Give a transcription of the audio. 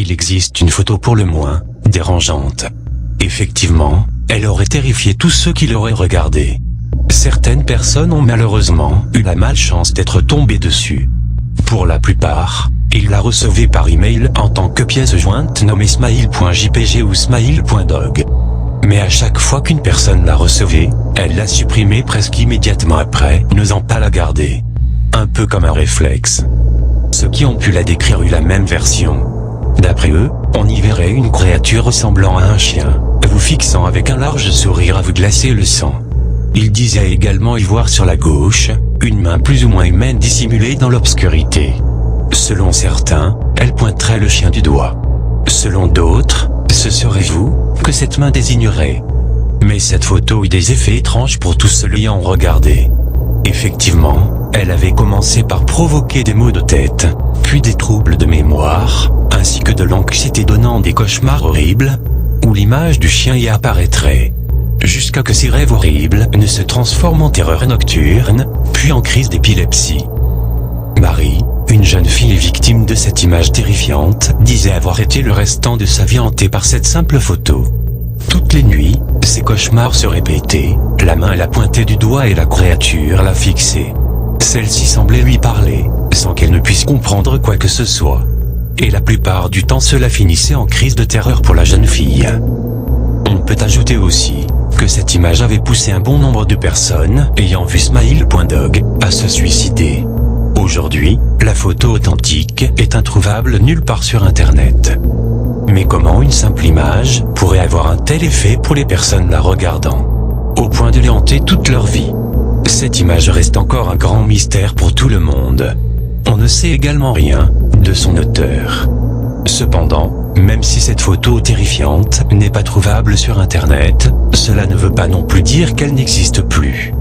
il existe une photo pour le moins dérangeante. Effectivement, elle aurait terrifié tous ceux qui l'auraient regardée. Certaines personnes ont malheureusement eu la malchance d'être tombées dessus. Pour la plupart, ils la recevaient par email en tant que pièce jointe nommée smile.jpg ou smile.dog. Mais à chaque fois qu'une personne la recevait, elle la supprimait presque immédiatement après, n'osant pas la garder. Un peu comme un réflexe. Ceux qui ont pu la décrire eu la même version. D'après eux, on y verrait une créature ressemblant à un chien, vous fixant avec un large sourire à vous glacer le sang. Ils disaient également y voir sur la gauche, une main plus ou moins humaine dissimulée dans l'obscurité. Selon certains, elle pointerait le chien du doigt. Selon d'autres, ce serait vous que cette main désignerait. Mais cette photo eut des effets étranges pour tous ceux l'ayant regardée. Effectivement, elle avait commencé par provoquer des maux de tête, puis des troubles de mémoire, ainsi que de l'anxiété donnant des cauchemars horribles, où l'image du chien y apparaîtrait. Jusqu'à que ces rêves horribles ne se transforment en terreur nocturne, puis en crise d'épilepsie. Marie, une jeune fille victime de cette image terrifiante, disait avoir été le restant de sa vie hantée par cette simple photo. Toutes les nuits, ses cauchemars se répétaient, la main la pointait du doigt et la créature la fixait. Celle-ci semblait lui parler, sans qu'elle ne puisse comprendre quoi que ce soit. Et la plupart du temps cela finissait en crise de terreur pour la jeune fille. On peut ajouter aussi que cette image avait poussé un bon nombre de personnes ayant vu smile.dog à se suicider. Aujourd'hui, la photo authentique est introuvable nulle part sur Internet. Mais comment une simple image pourrait avoir un tel effet pour les personnes la regardant, au point de les hanter toute leur vie? Cette image reste encore un grand mystère pour tout le monde. On ne sait également rien de son auteur. Cependant, même si cette photo terrifiante n'est pas trouvable sur Internet, cela ne veut pas non plus dire qu'elle n'existe plus.